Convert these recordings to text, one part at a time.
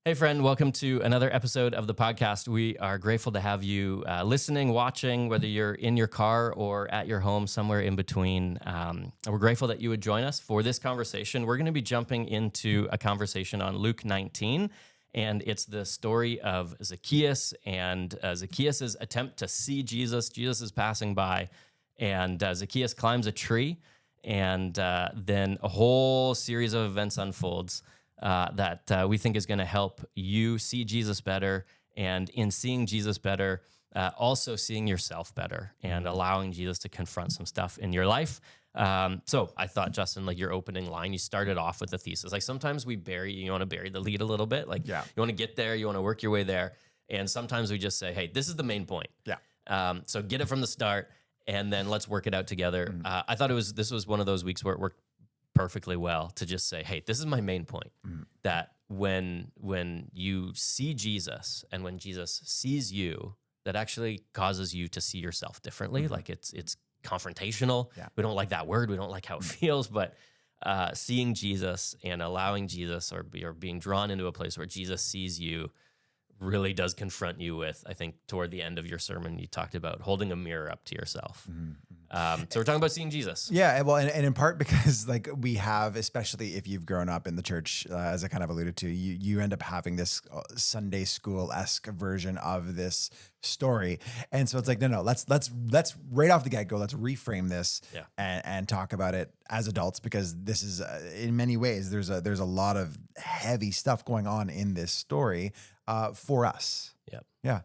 Hey, friend, welcome to another episode of the podcast. We are grateful to have you listening, watching, whether you're in your car or at your home, somewhere in between. We're grateful that you would join us for this conversation. We're going to be jumping into a conversation on Luke 19, and it's the story of Zacchaeus and Zacchaeus' attempt to see Jesus. Jesus is passing by, and Zacchaeus climbs a tree, and then a whole series of events unfolds that we think is going to help you see Jesus better, and in seeing Jesus better, also seeing yourself better and allowing Jesus to confront some stuff in your life. So I thought, Justin, like your opening line, you started off with the thesis. Like sometimes you want to bury the lead a little bit. Like you want to get there, you want to work your way there. And sometimes we just say, hey, this is the main point. So get it from the start and then let's work it out together. I thought this was one of those weeks where it worked perfectly well to just say, hey, this is my main point, that when you see Jesus and when Jesus sees you, that actually causes you to see yourself differently. Like it's confrontational. We don't like that word. We don't like how it feels, but seeing Jesus and allowing Jesus or being drawn into a place where Jesus sees you really does confront you with, I think toward the end of your sermon, you talked about holding a mirror up to yourself. So we're talking about seeing Jesus. Yeah, well, and in part because like we have, especially if you've grown up in the church, as I kind of alluded to, you end up having this Sunday school-esque version of this story. And so it's like, no, let's right off the get-go, let's reframe this and talk about it as adults, because this is in many ways, there's a lot of heavy stuff going on in this story for us. Yeah.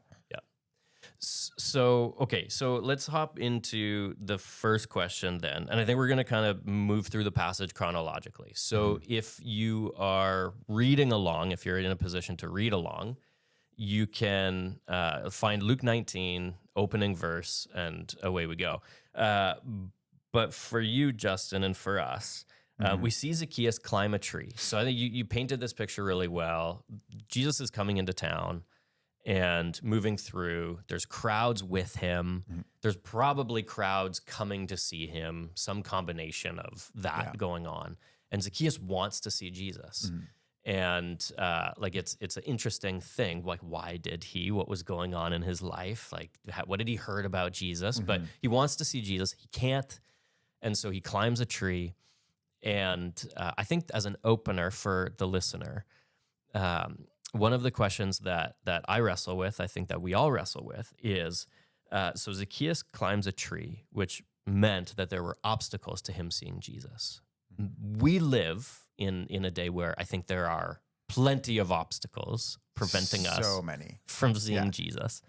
So let's hop into the first question then. And I think we're going to kind of move through the passage chronologically. So if you are reading along, if you're in a position to read along, you can find Luke 19, opening verse, and away we go. But for you, Justin, and for us, we see Zacchaeus climb a tree. So I think you painted this picture really well. Jesus is coming into town and moving through. There's crowds with him. There's probably crowds coming to see him, some combination of that going on. And Zacchaeus wants to see Jesus. And like it's an interesting thing. Like, why did he? What was going on in his life? Like, what did he heard about Jesus? But he wants to see Jesus. He can't. And so he climbs a tree. And I think as an opener for the listener, one of the questions that I wrestle with, I think that we all wrestle with, is so Zacchaeus climbs a tree, which meant that there were obstacles to him seeing Jesus. We live in a day where I think there are plenty of obstacles preventing us from seeing Jesus.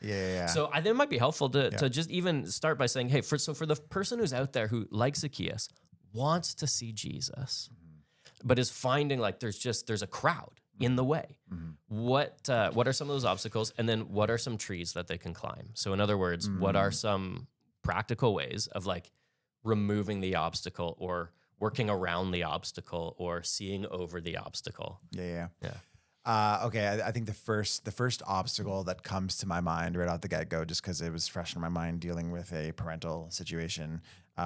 So I think it might be helpful to just even start by saying, hey, for the person who's out there who, like Zacchaeus, wants to see Jesus, but is finding like there's a crowd in the way. What are some of those obstacles? And then what are some trees that they can climb? So in other words, what are some practical ways of like removing the obstacle or working around the obstacle or seeing over the obstacle? Okay, I think the first obstacle that comes to my mind right out the get-go, just because it was fresh in my mind dealing with a parental situation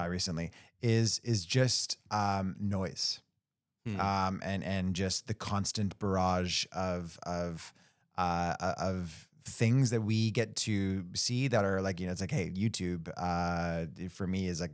recently, is just noise. And just the constant barrage of things that we get to see that are like, it's like, hey, YouTube for me is like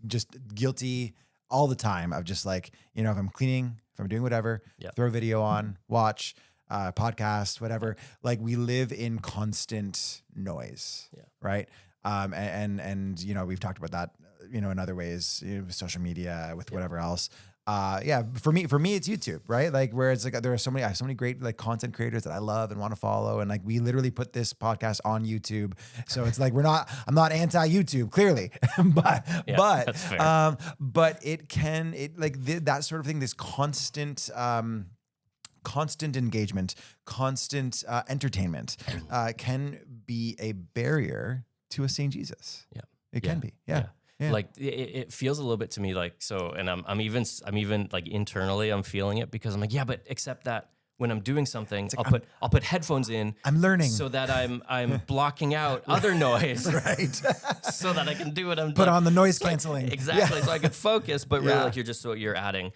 just guilty all the time of just like, if I'm cleaning, if I'm doing whatever, throw a video on, watch podcast, whatever. Like we live in constant noise, right? And we've talked about that, in other ways, with social media, with whatever else. For me, it's YouTube, right? Like where it's like, I have so many great like content creators that I love and want to follow. And like, we literally put this podcast on YouTube. So it's like, I'm not anti YouTube clearly, but that's fair. But that sort of thing, this constant engagement, constant entertainment, can be a barrier to us seeing Jesus. It can be. Yeah. Like it feels a little bit to me like so, and I'm even like internally I'm feeling it because I'm like, but except that when I'm doing something, like I'll put headphones in. I'm learning so that I'm blocking out other noise, right? So that I can do what I'm doing. Put on the noise canceling, exactly, so I can focus. But really, like you're adding,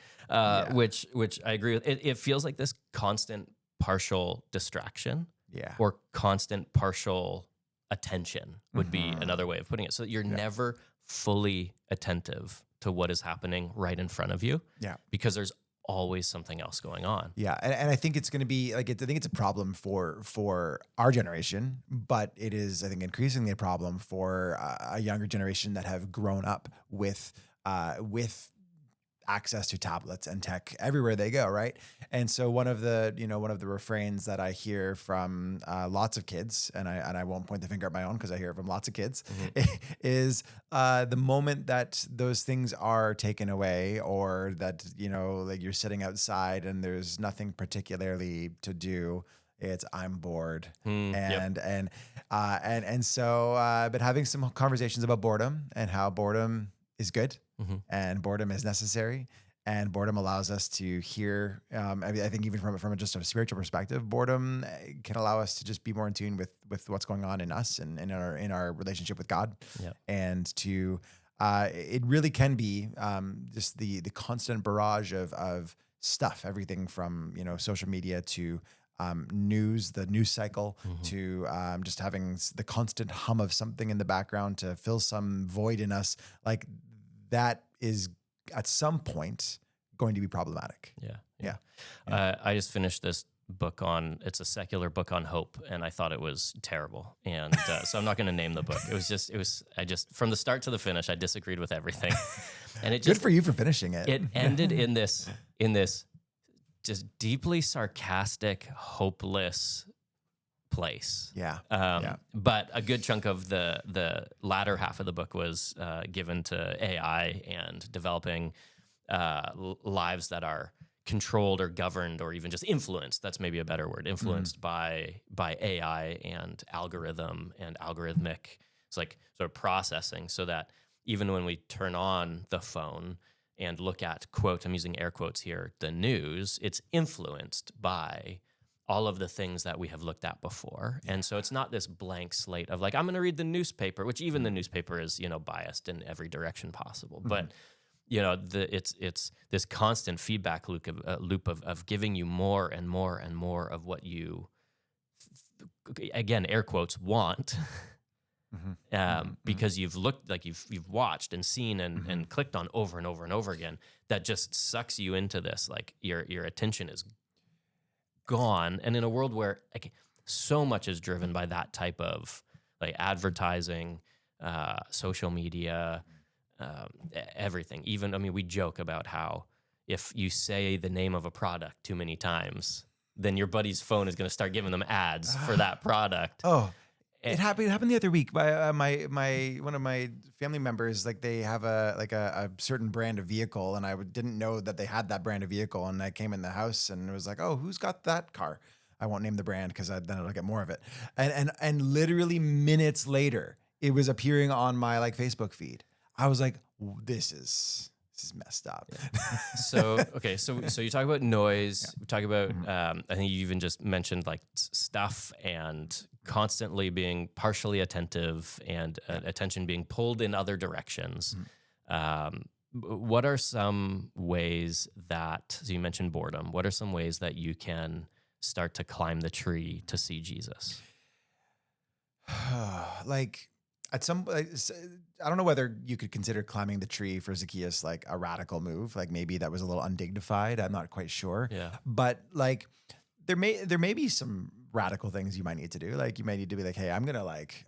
which I agree with. It feels like this constant partial distraction Yeah. or constant partial attention would be another way of putting it. So that you're never fully attentive to what is happening right in front of you. Yeah. Because there's always something else going on. Yeah, and I think it's going to be like I think it's a problem for our generation, but it is, I think, increasingly a problem for a younger generation that have grown up with access to tablets and tech everywhere they go, right? And so one of the refrains that I hear from lots of kids, and I won't point the finger at my own because I hear it from lots of kids, is the moment that those things are taken away, or that like you're sitting outside and there's nothing particularly to do. It's I'm bored, and so but having some conversations about boredom and how boredom is good. And boredom is necessary, and boredom allows us to hear. I think even from just a spiritual perspective, boredom can allow us to just be more in tune with what's going on in us and in our relationship with God, and to it really can be just the constant barrage of stuff, everything from social media to news, the news cycle, to just having the constant hum of something in the background to fill some void in us, like. That is at some point going to be problematic. Yeah. I just finished this book it's a secular book on hope, and I thought it was terrible. And so I'm not going to name the book. I just, from the start to the finish, I disagreed with everything. And it just, good for you for finishing it. It ended in this just deeply sarcastic, hopeless place. But a good chunk of the latter half of the book was given to AI and developing lives that are controlled or governed or even just influenced. That's maybe a better word. Influenced by AI and algorithm and algorithmic. It's like sort of processing, so that even when we turn on the phone and look at, quote, I'm using air quotes here, the news, it's influenced by all of the things that we have looked at before. And so it's not this blank slate of like, I'm going to read the newspaper, which even the newspaper is, biased in every direction possible. But, it's this constant feedback loop of giving you more and more and more of what you, again, air quotes, want, because you've looked, like you've watched and seen and clicked on over and over and over again, that just sucks you into this. Like your attention is gone. And in a world where so much is driven by that type of like advertising, social media, everything. Even, we joke about how if you say the name of a product too many times, then your buddy's phone is going to start giving them ads for that product. Oh, it happened the other week by one of my family members. Like they have a certain brand of vehicle, and I didn't know that they had that brand of vehicle. And I came in the house and it was like, oh, who's got that car? I won't name the brand because then I'll get more of it. And literally minutes later, it was appearing on my Facebook feed. I was like, this is messed up. So you talk about noise. We talk about, I think you even just mentioned stuff and constantly being partially attentive and attention being pulled in other directions. What are some ways so you mentioned boredom. What are some ways that you can start to climb the tree to see Jesus? At some, I don't know whether you could consider climbing the tree for Zacchaeus like a radical move. Like maybe that was a little undignified. I'm not quite sure. Yeah. But there may be some radical things you might need to do. Like you might need to be like, hey, I'm gonna like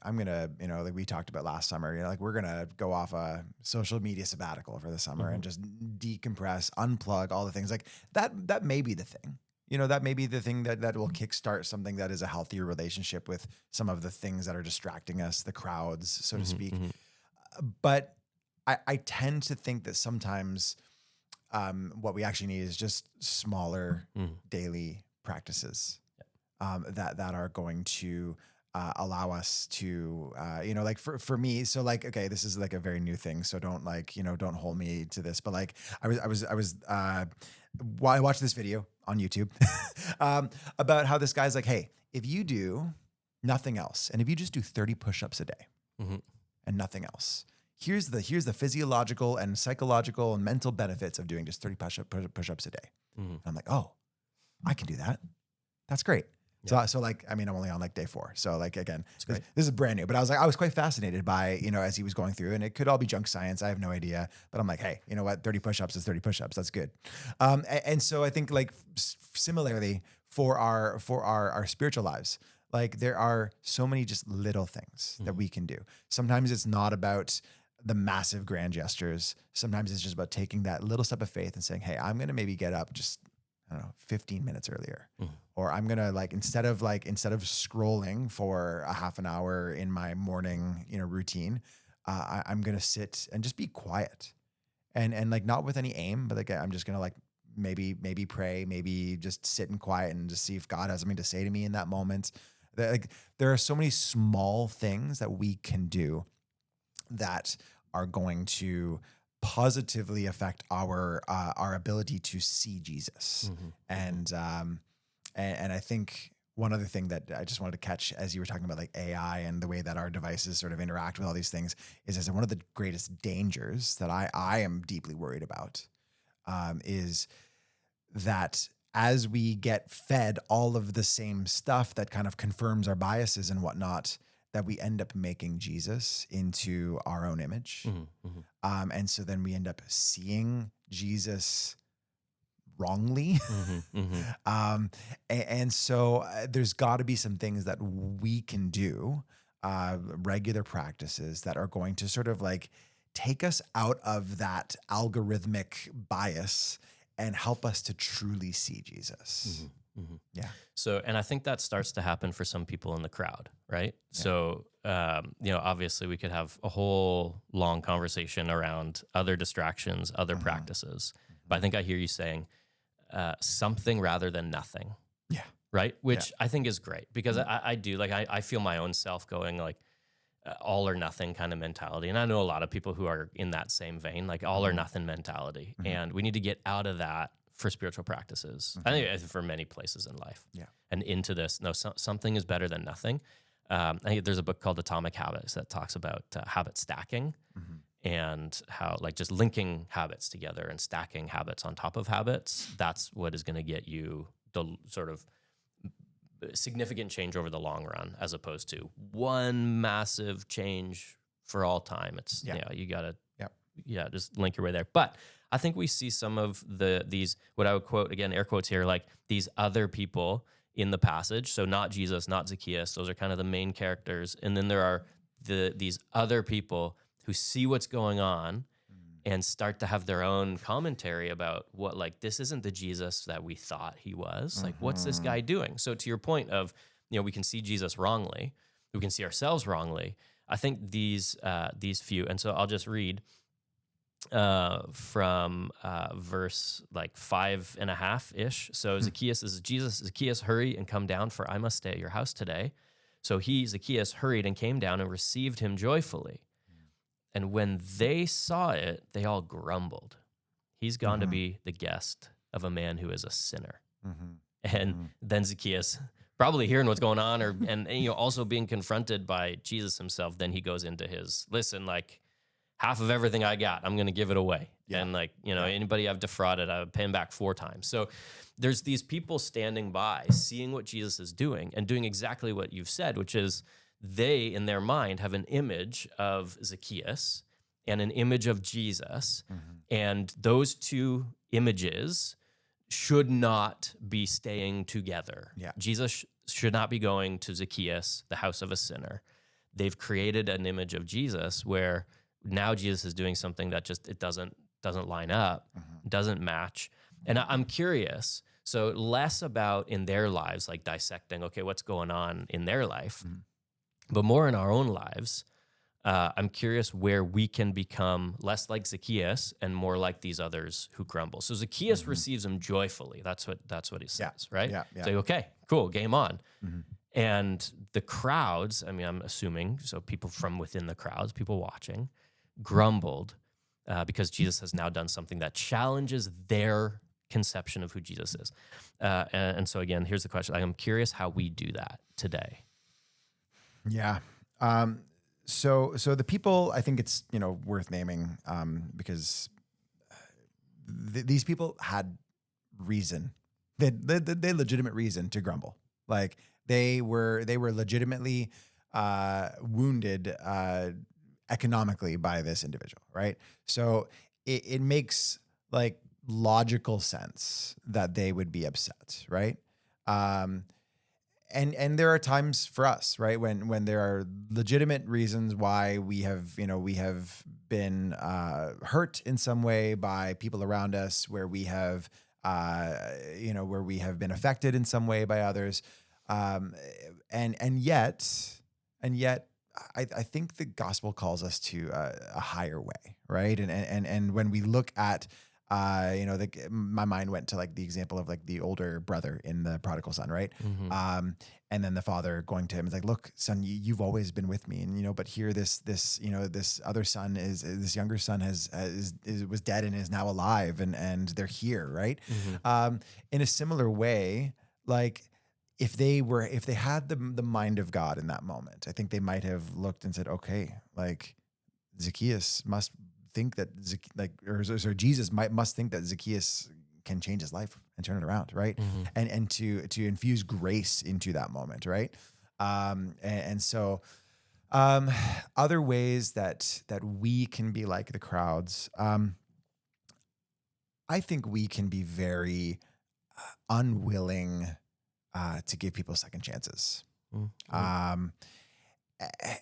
we talked about last summer. We're gonna go off a social media sabbatical for the summer and just decompress, unplug all the things like that. That may be the thing. That may be the thing that will kickstart something that is a healthier relationship with some of the things that are distracting us, the crowds, so to speak. But I tend to think that sometimes what we actually need is just smaller daily practices that are going to allow us to, for me. So okay, this is like a very new thing. So don't don't hold me to this. But I watched this video on YouTube about how this guy's like, hey, if you do nothing else, and if you just do 30 push-ups a day and nothing else, here's the physiological and psychological and mental benefits of doing just 30 push-ups a day. And I'm like, oh, I can do that. That's great. So like, I mean, I'm only on like day 4. So like, again, great. this is brand new, but I was quite fascinated by, as he was going through, and it could all be junk science. I have no idea, but I'm like, hey, you know what? 30 push-ups is 30 push-ups. That's good. And so I think like similarly for our spiritual lives, like there are so many just little things that we can do. Sometimes it's not about the massive grand gestures. Sometimes it's just about taking that little step of faith and saying, hey, I'm going to maybe get up just, I don't know, 15 minutes earlier. Or I'm going to instead of scrolling for a half an hour in my morning, routine, I'm going to sit and just be quiet and like not with any aim, but like, I'm just going to like, maybe pray, maybe just sit in quiet and just see if God has something to say to me in that moment. There are so many small things that we can do that are going to positively affect our ability to see Jesus. And I think one other thing that I just wanted to catch as you were talking about like AI and the way that our devices sort of interact with all these things is that one of the greatest dangers that I am deeply worried about is that as we get fed all of the same stuff that kind of confirms our biases and whatnot, that we end up making Jesus into our own image. And so then we end up seeing Jesus wrongly. And so there's got to be some things that we can do, regular practices that are going to sort of like take us out of that algorithmic bias and help us to truly see Jesus. Yeah. So, and I think that starts to happen for some people in the crowd, right? Yeah. So, obviously we could have a whole long conversation around other distractions, other practices, but I think I hear you saying something rather than nothing. Yeah. Right. Which I think is great because I do like, I feel my own self going like all or nothing kind of mentality. And I know a lot of people who are in that same vein, like all or nothing mentality. And we need to get out of that for spiritual practices. I think for many places in life. Yeah. And into this, no, something is better than nothing. I think there's a book called Atomic Habits that talks about habit stacking and how like just linking habits together and stacking habits on top of habits. That's what is going to get you the sort of significant change over the long run, as opposed to one massive change for all time. It's you gotta just link your way there. But I think we see some of these what I would quote again, air quotes here, like these other people in the passage. So not Jesus, not Zacchaeus. Those are kind of the main characters, and then there are these other people who see what's going on and start to have their own commentary about what, like, this isn't the Jesus that we thought he was. Like, what's this guy doing? So to your point of, we can see Jesus wrongly, we can see ourselves wrongly. I think these few, and so I'll just read from verse like 5.5-ish. So Zacchaeus is Jesus, Zacchaeus, hurry and come down, for I must stay at your house today. So he, Zacchaeus, hurried and came down and received him joyfully. And when they saw it, they all grumbled. He's gone to be the guest of a man who is a sinner. And then Zacchaeus, probably hearing what's going on, and also being confronted by Jesus himself, then he goes into his, listen, like half of everything I got, I'm going to give it away. Yeah. And like, anybody I've defrauded, I would pay him back 4 times. So there's these people standing by, seeing what Jesus is doing and doing exactly what you've said, which is, they, in their mind, have an image of Zacchaeus and an image of Jesus. And those two images should not be staying together. Yeah. Jesus should not be going to Zacchaeus, the house of a sinner. They've created an image of Jesus where now Jesus is doing something that just, it doesn't line up, doesn't match. And I'm curious, so less about in their lives, like dissecting, okay, what's going on in their life, but more in our own lives. I'm curious where we can become less like Zacchaeus and more like these others who grumble. So Zacchaeus receives him joyfully. That's what he says, right? Yeah. So, okay, cool, game on. And the crowds, I mean, I'm assuming, so people from within the crowds, people watching, grumbled because Jesus has now done something that challenges their conception of who Jesus is. And so again, here's the question. I'm curious how we do that today. Yeah. So the people, I think it's, worth naming, because these people had reason they legitimate reason to grumble. Like they were legitimately wounded economically by this individual, right? So it makes like logical sense that they would be upset, right? Um, and there are times for us, right, when there are legitimate reasons why we have been hurt in some way by people around us, where we have where we have been affected in some way by others, um, and yet I think the gospel calls us to a higher way, right? And when we look at my mind went to like the example of like the older brother in the prodigal son, right? And then the father going to him is like, "Look, son, you've always been with me, and but here this other son this younger son was dead and is now alive, and they're here, right?" In a similar way, like if they had the mind of God in that moment, I think they might have looked and said, "Okay, like Zacchaeus must think that Jesus must think that Zacchaeus can change his life and turn it around, right?" And to infuse grace into that moment, right? So other ways that we can be like the crowds, I think we can be very unwilling to give people second chances.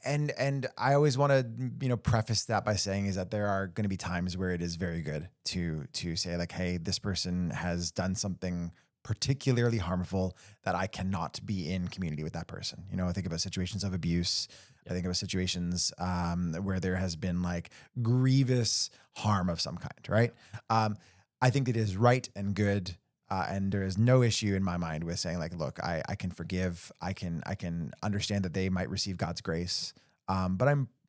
And I always want to, preface that by saying is that there are going to be times where it is very good to say like, hey, this person has done something particularly harmful that I cannot be in community with that person. I think about situations of abuse. I think about situations where there has been like grievous harm of some kind, right? I think it is right and good. And there is no issue in my mind with saying like, look, I can forgive. I can understand that they might receive God's grace, but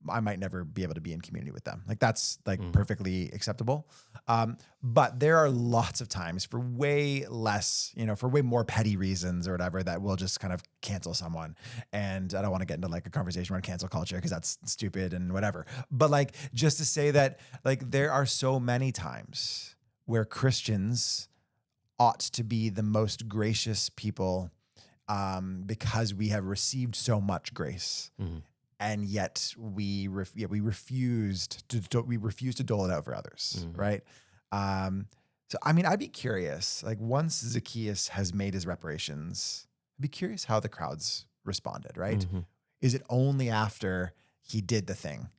I might never be able to be in community with them. Like that's like perfectly acceptable. But there are lots of times for way less, for way more petty reasons or whatever that will just kind of cancel someone. And I don't want to get into like a conversation around cancel culture because that's stupid and whatever. But like just to say that like there are so many times where Christians ought to be the most gracious people because we have received so much grace, and yet we refuse to dole it out for others, right? So I mean, I'd be curious, like once Zacchaeus has made his reparations, I'd be curious how the crowds responded, right? Is it only after he did the thing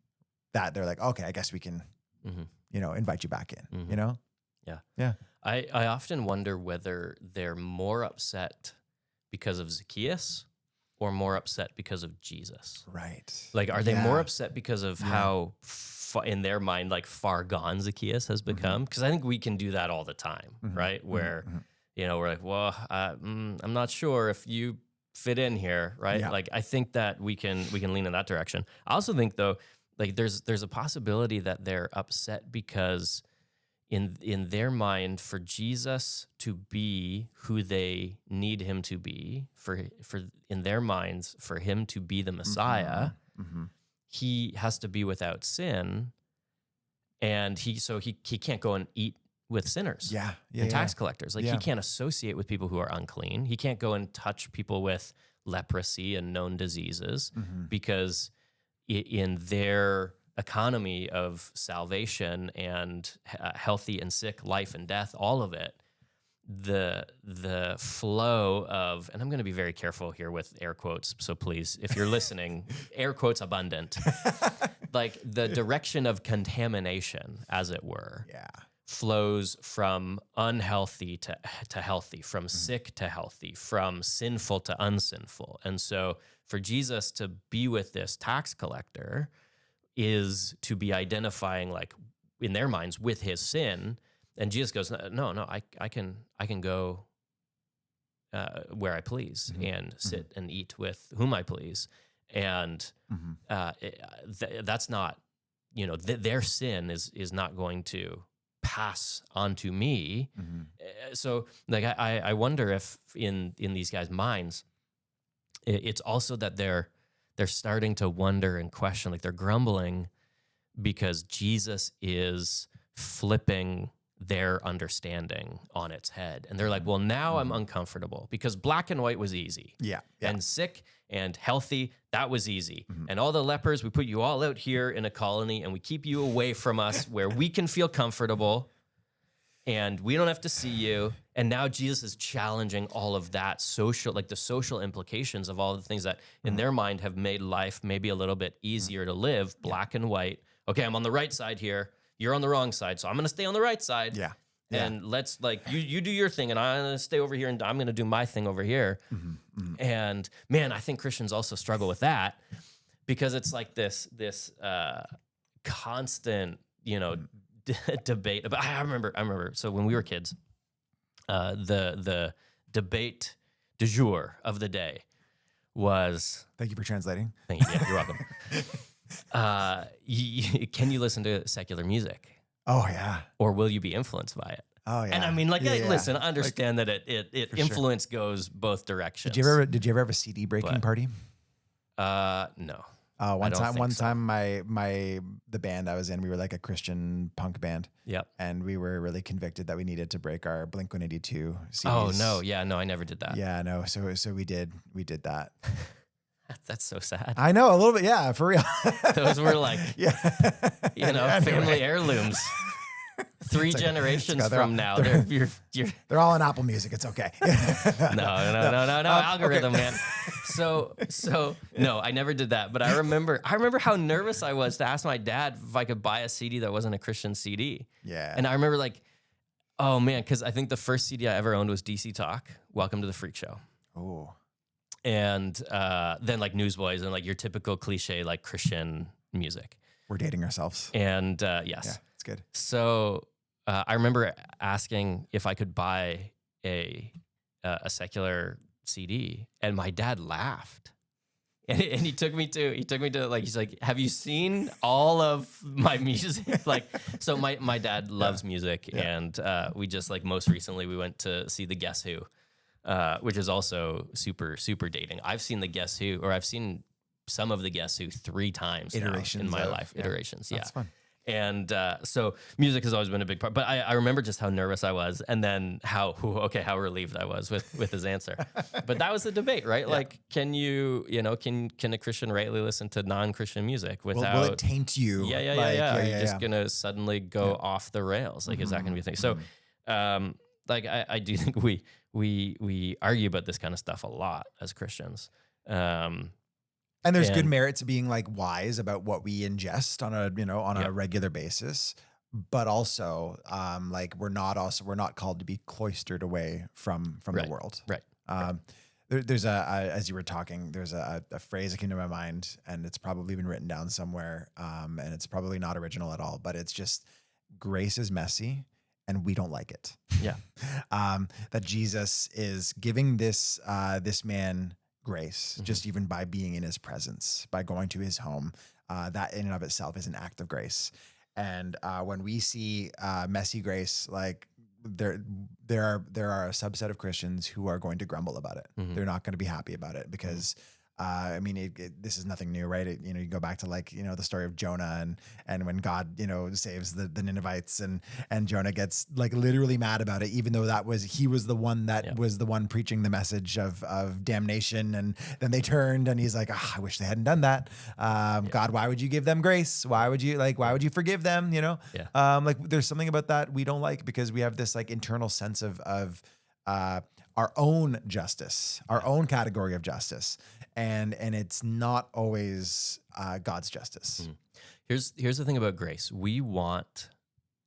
that they're like, okay, I guess we can, invite you back in, Yeah. I often wonder whether they're more upset because of Zacchaeus or more upset because of Jesus. Right. Like, are they more upset because of how, in their mind, like far gone Zacchaeus has become? Because I think we can do that all the time, right? Where, we're like, well, I'm not sure if you fit in here, right? Yeah. Like, I think that we can lean in that direction. I also think, though, like there's a possibility that they're upset because in their mind, for Jesus to be who they need him to be, for in their minds, for him to be the Messiah, he has to be without sin, and he can't go and eat with sinners and tax collectors. Like he can't associate with people who are unclean. He can't go and touch people with leprosy and known diseases because in their economy of salvation and healthy and sick, life and death, all of it, the flow of, and I'm going to be very careful here with air quotes, so please, if you're listening, air quotes abundant, like the direction of contamination, as it were, flows from unhealthy to healthy, from sick to healthy, from sinful to unsinful. And so for Jesus to be with this tax collector is to be identifying, like in their minds, with his sin. And Jesus goes, no, I can go where I please and sit and eat with whom I please. And that's not, their sin is not going to pass onto me. So like, I wonder if in these guys' minds, it's also that they're starting to wonder and question, like they're grumbling because Jesus is flipping their understanding on its head. And they're like, well, now I'm uncomfortable because black and white was easy. Yeah. And sick and healthy, that was easy. And all the lepers, we put you all out here in a colony and we keep you away from us where we can feel comfortable and we don't have to see you. And now Jesus is challenging all of that social, like the social implications of all the things that in their mind have made life maybe a little bit easier to live, black and white. Okay, I'm on the right side here. You're on the wrong side, so I'm gonna stay on the right side. Yeah. And let's like you do your thing, and I'm gonna stay over here, and I'm gonna do my thing over here. And man, I think Christians also struggle with that because it's like this constant, debate. But I remember. So when we were kids, the debate du jour of the day was. Thank you for translating. Thank you. Yeah, you're welcome. Can you listen to secular music? Oh yeah. Or will you be influenced by it? Oh yeah. And I mean, listen, Like, understand that it influence goes both directions. Did you ever have a CD breaking party? No. One time the band I was in, we were like a Christian punk band. Yep. And we were really convicted that we needed to break our Blink-182 CDs. Oh no, yeah, no, I never did that. Yeah, no. So we did that. That's so sad. I know, a little bit, yeah, for real. Those were like, yeah. family heirlooms. 3 generations from now, they're all in Apple Music. It's okay. No, algorithm, okay. Man. So no, I never did that. But I remember how nervous I was to ask my dad if I could buy a CD that wasn't a Christian CD. Yeah. And I remember like, oh man, because I think the first CD I ever owned was DC Talk, Welcome to the Freak Show. Oh. And then like Newsboys and like your typical cliche like Christian music. We're dating ourselves. And yes. Yeah, it's good. So I remember asking if I could buy a secular CD, and my dad laughed. And he took me to like, he's like, have you seen all of my music? Like, so my dad loves music. Yeah. And we just like most recently we went to see the Guess Who, which is also super, super dating. I've seen the Guess Who, or I've seen some of the Guess Who 3 times iterations in my life. Yeah. Iterations. That's fun. And so music has always been a big part, but I remember just how nervous I was, and then how relieved I was with his answer. But that was the debate, right? Yeah. Like, can a Christian rightly listen to non-Christian music without? Will it taint you? Yeah. Are you just gonna suddenly go off the rails? Like, is that gonna be a thing? So, like, I do think we argue about this kind of stuff a lot as Christians. And there's good merit to being like wise about what we ingest on a regular basis, but also like we're not called to be cloistered away from the world. Right. There's as you were talking, there's a phrase that came to my mind, and it's probably been written down somewhere, and it's probably not original at all, but it's just grace is messy and we don't like it. Yeah. That Jesus is giving this man grace, just even by being in his presence, by going to his home, that in and of itself is an act of grace. And when we see messy grace, like there are a subset of Christians who are going to grumble about it. Mm-hmm. They're not going to be happy about it because I mean, this is nothing new, right? You go back to like, the story of Jonah and when God, saves the Ninevites and Jonah gets like literally mad about it, even though he was the one that was the one preaching the message of damnation. And then they turned and he's like, I wish they hadn't done that. God, why would you give them grace? Why would you forgive them? Like there's something about that we don't like because we have this like internal sense of our own justice, our own category of justice. And it's not always God's justice. Here's the thing about grace. We want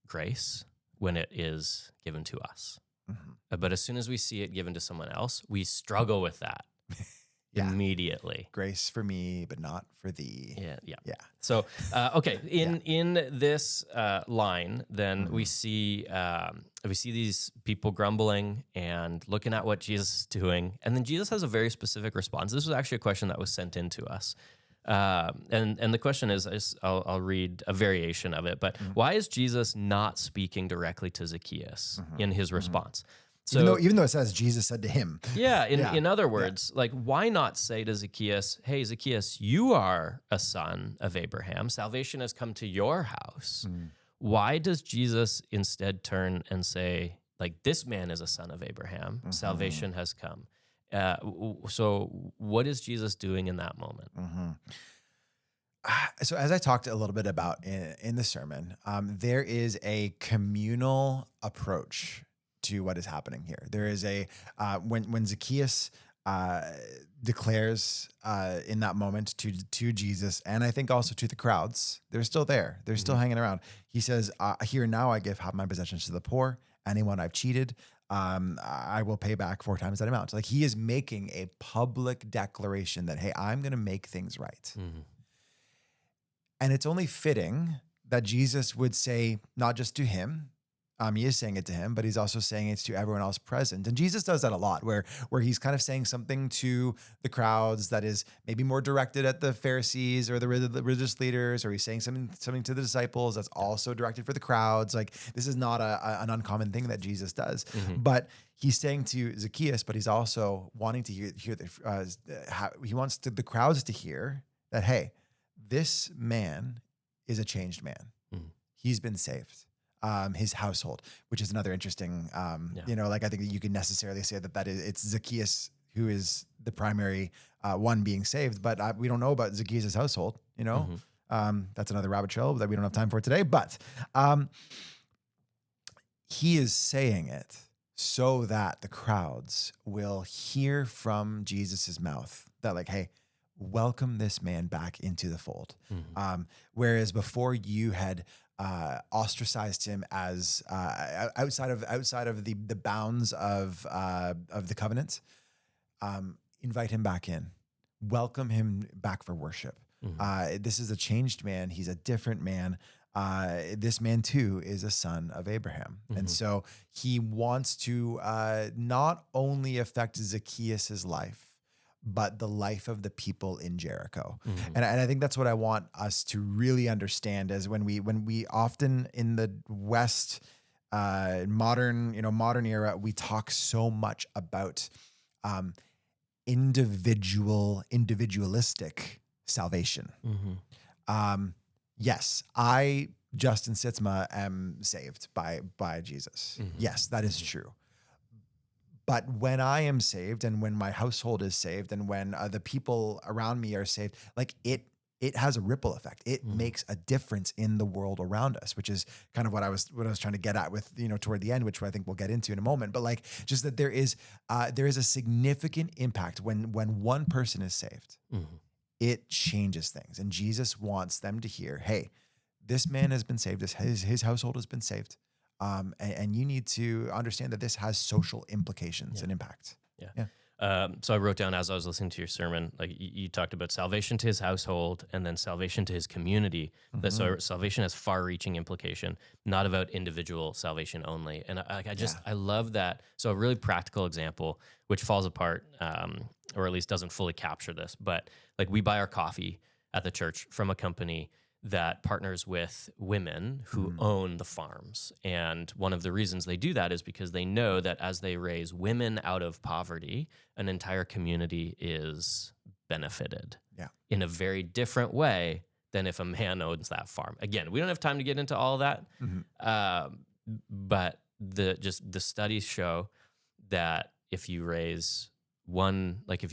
grace when it is given to us. Mm-hmm. But as soon as we see it given to someone else, we struggle with that immediately. Grace for me, but not for thee. Yeah. So, okay, in this line, then we see these people grumbling and looking at what Jesus is doing, and then Jesus has a very specific response. This was actually a question that was sent in to us, and the question is I'll read a variation of it. But why is Jesus not speaking directly to Zacchaeus in his response? So, even though it says Jesus said to him. Yeah. In other words, like, why not say to Zacchaeus, hey, Zacchaeus, you are a son of Abraham. Salvation has come to your house. why does Jesus instead turn and say, like, this man is a son of Abraham, salvation has come? So what is Jesus doing in that moment? So as I talked a little bit about in the sermon, there is a communal approach to what is happening here. There is a when Zacchaeus declares in that moment to Jesus, and I think also to the crowds, they're still there. They're still hanging around. He says, "Here now, I give half my possessions to the poor. Anyone I've cheated, I will pay back 4 times that amount." Like, he is making a public declaration that, hey, I'm going to make things right. And it's only fitting that Jesus would say, not just to him, he is saying it to him, but he's also saying it to everyone else present. And Jesus does that a lot, where he's kind of saying something to the crowds that is maybe more directed at the Pharisees or the religious leaders, or he's saying something to the disciples that's also directed for the crowds. Like, this is not an uncommon thing that Jesus does. But he's saying to Zacchaeus, but he's also wanting to hear he wants the crowds to hear that, hey, this man is a changed man. He's been saved. His household, which is another interesting, like, I think that you can necessarily say that it's Zacchaeus who is the primary one being saved, but we don't know about Zacchaeus' household, that's another rabbit trail that we don't have time for today, but he is saying it so that the crowds will hear from Jesus's mouth that, like, hey, welcome this man back into the fold. Whereas before you had ostracized him as outside of the bounds of the covenant, invite him back in, welcome him back for worship. This is a changed man. He's a different man. This man too is a son of Abraham. And so he wants to not only affect Zacchaeus's life, but the life of the people in Jericho. And I think that's what I want us to really understand, is when we often in the West, modern era, we talk so much about individualistic salvation. Yes, I, Justin Sitzma, am saved by Jesus. Yes, that is true. But when I am saved, and when my household is saved, and when the people around me are saved, like, it has a ripple effect. It makes a difference in the world around us, which is kind of what I was trying to get at with, toward the end, which I think we'll get into in a moment. But, like, just that there is a significant impact when one person is saved. It changes things, and Jesus wants them to hear, hey, this man has been saved. His household has been saved. And you need to understand that this has social implications and impact. So I wrote down, as I was listening to your sermon, like, you talked about salvation to his household and then salvation to his community. So salvation has far-reaching implication, not about individual salvation only. And I love that. So a really practical example, which falls apart, or at least doesn't fully capture this, but, like, we buy our coffee at the church from a company that partners with women who own the farms. And one of the reasons they do that is because they know that as they raise women out of poverty, an entire community is benefited in a very different way than if a man owns that farm. Again, we don't have time to get into all of that, but the studies show that if you raise one like a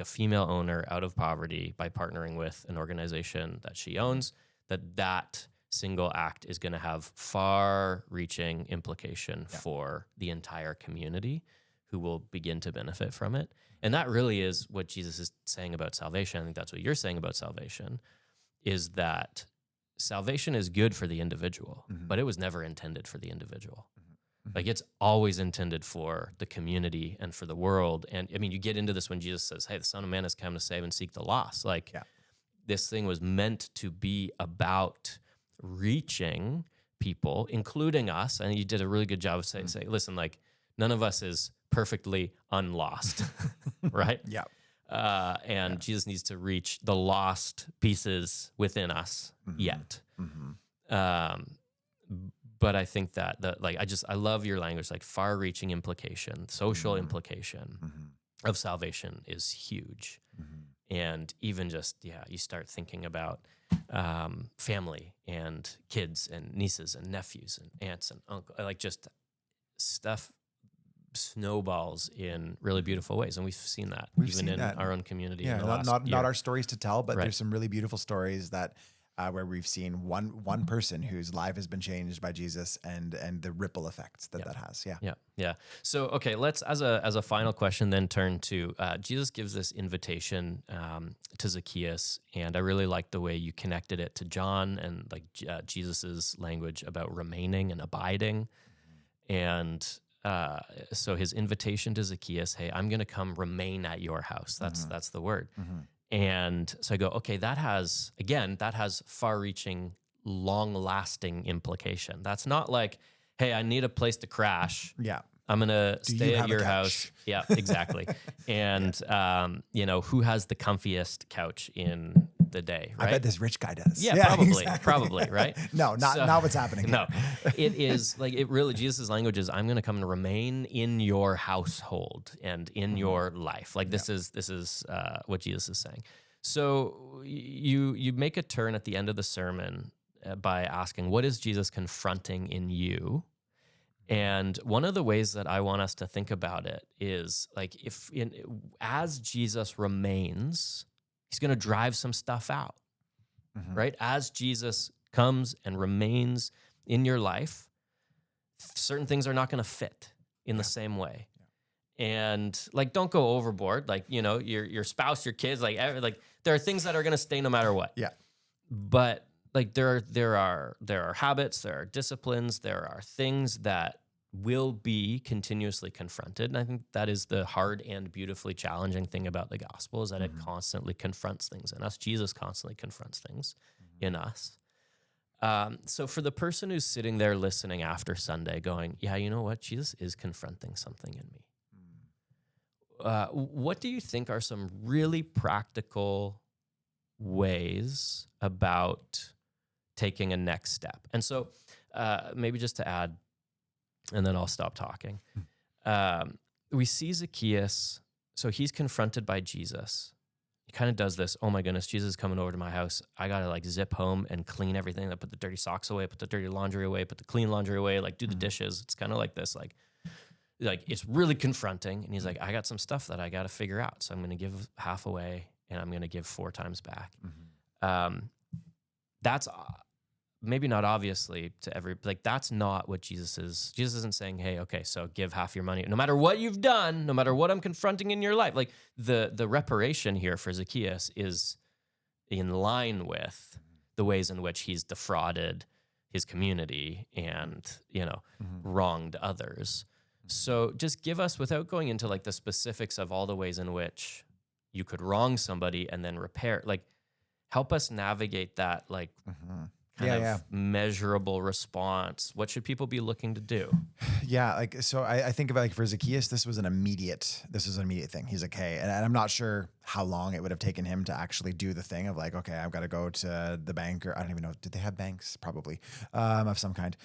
female owner out of poverty by partnering with an organization that she owns, that single act is going to have far-reaching implication for the entire community, who will begin to benefit from it. And that really is what Jesus is saying about salvation. I think that's what you're saying about salvation, is that salvation is good for the individual, but it was never intended for the individual. Like, it's always intended for the community and for the world. And I mean, you get into this when Jesus says, hey, the Son of Man has come to save and seek the lost. Like, this thing was meant to be about reaching people, including us. And you did a really good job of saying, listen, like, none of us is perfectly unlost, right? And Jesus needs to reach the lost pieces within us yet. But I think that I love your language, like, far-reaching implication, social implication of salvation is huge. And even just, you start thinking about family and kids and nieces and nephews and aunts and uncles, like just stuff snowballs in really beautiful ways. And we've seen that even in our own community. Yeah, in the last not year. our stories to tell, but Right. there's some really beautiful stories that where we've seen one person whose life has been changed by Jesus and the ripple effects that has. Yeah. So, okay, let's as a final question then turn to Jesus gives this invitation to Zacchaeus, and I really like the way you connected it to John and like Jesus's language about remaining and abiding, and so his invitation to Zacchaeus, hey, I'm going to come remain at your house. That's the word. And so I go, okay, that has far-reaching, long-lasting implication. That's not like, hey, I need a place to crash. Yeah. I'm going to Do stay you at have a your couch? house. Yeah, exactly. And, who has the comfiest couch in the day, right? I bet this rich guy does. Yeah, probably, exactly. probably, right? No, not what's happening. No, here. it is like it really. Jesus' language is, "I'm going to come and remain in your household and in your life." Like this is what Jesus is saying. So you make a turn at the end of the sermon by asking, "What is Jesus confronting in you?" And one of the ways that I want us to think about it is like as Jesus remains, he's going to drive some stuff out. Right? As Jesus comes and remains in your life, certain things are not going to fit in the same way. And like, don't go overboard. Like, your spouse, your kids, like there are things that are going to stay no matter what. Yeah. But like there are habits, there are disciplines, there are things that will be continuously confronted. And I think that is the hard and beautifully challenging thing about the gospel, is that it constantly confronts things in us. Jesus constantly confronts things in us. So for the person who's sitting there listening after Sunday going, yeah, you know what? Jesus is confronting something in me. What do you think are some really practical ways about taking a next step? And so maybe just to add, and then I'll stop talking. We see Zacchaeus, so he's confronted by Jesus. He kind of does this, oh my goodness, Jesus is coming over to my house. I got to like zip home and clean everything. I put the dirty socks away, put the dirty laundry away, put the clean laundry away, like do the dishes. It's kind of like this, like it's really confronting. And he's like, I got some stuff that I got to figure out. So I'm going to give half away and I'm going to give 4 times back. That's maybe not obviously to that's not what Jesus is. Jesus isn't saying, hey, okay, so give half your money. No matter what you've done, no matter what I'm confronting in your life, like the reparation here for Zacchaeus is in line with the ways in which he's defrauded his community and, wronged others. So just give us, without going into like the specifics of all the ways in which you could wrong somebody and then repair, like help us navigate that, like, kind of measurable response. What should people be looking to do? Yeah, like so I think about like for Zacchaeus, this was an immediate thing. He's like, hey, and I'm not sure how long it would have taken him to actually do the thing of like, okay, I've got to go to the bank, or I don't even know, did they have banks? Probably of some kind.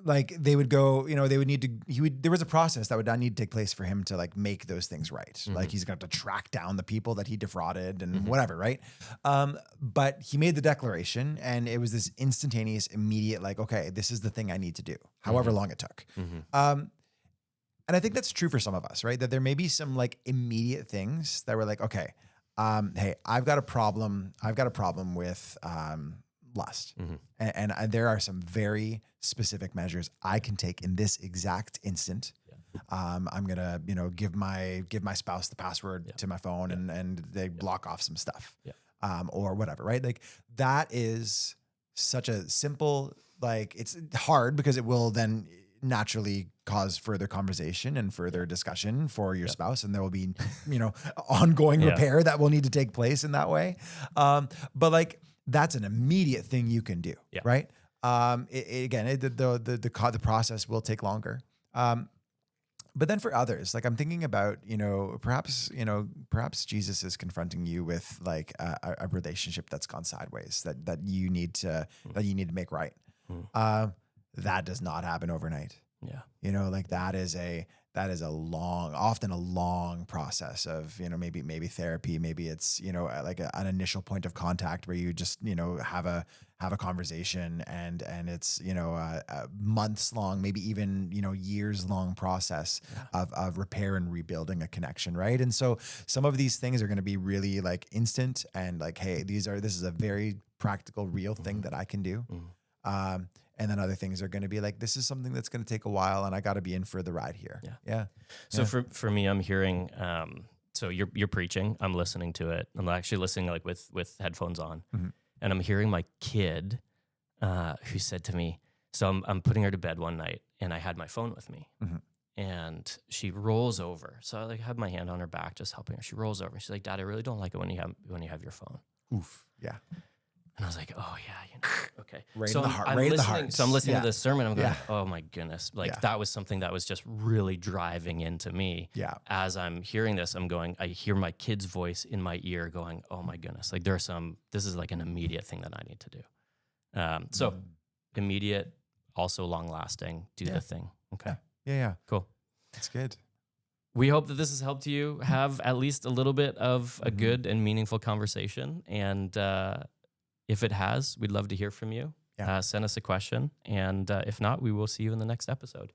Like they would go, they would need to, there was a process that would not need to take place for him to like make those things right. Like he's got to track down the people that he defrauded and whatever, right? But he made the declaration, and it was this instantaneous, immediate, like, okay, this is the thing I need to do, however long it took. And I think that's true for some of us, right? That there may be some like immediate things that we're like, okay, hey, I've got a problem. I've got a problem with lust, and there are some very specific measures I can take in this exact instant. I'm gonna, give my spouse the password to my phone, and they block off some stuff, or whatever, right? Like that is such a simple, like it's hard because it will then naturally cause further conversation and further discussion for your spouse, and there will be, ongoing repair that will need to take place in that way. But like that's an immediate thing you can do, right? The process will take longer. But then for others, like I'm thinking about, perhaps Jesus is confronting you with like a relationship that's gone sideways that you need to make right. That does not happen overnight. Yeah. Like that is a that is often a long process of, maybe therapy, maybe it's, like an initial point of contact where you just, have a conversation, and it's, a months long, maybe even, years long process of repair and rebuilding a connection. Right. And so some of these things are going to be really like instant and like, hey, this is a very practical, real thing that I can do. And then other things are going to be like, this is something that's going to take a while, and I got to be in for the ride here. Yeah. So for me, I'm hearing, so you're preaching, I'm listening to it. I'm actually listening like with headphones on, and I'm hearing my kid, who said to me, so I'm putting her to bed one night, and I had my phone with me, and she rolls over. So I like have my hand on her back, just helping her. She rolls over. She's like, Dad, I really don't like it when you have your phone. Oof. Yeah. And I was like, oh yeah, okay. Right so in the heart. I'm right in the listening, heart. so I'm listening to this sermon. I'm going, Yeah. oh my goodness. Like that was something that was just really driving into me. Yeah. As I'm hearing this, I hear my kid's voice in my ear going, oh my goodness. Like this is like an immediate thing that I need to do. So immediate, also long lasting, do the thing. Okay. Yeah. Cool. That's good. We hope that this has helped you have at least a little bit of a good and meaningful conversation. And, if it has, we'd love to hear from you. Send us a question. And if not, we will see you in the next episode.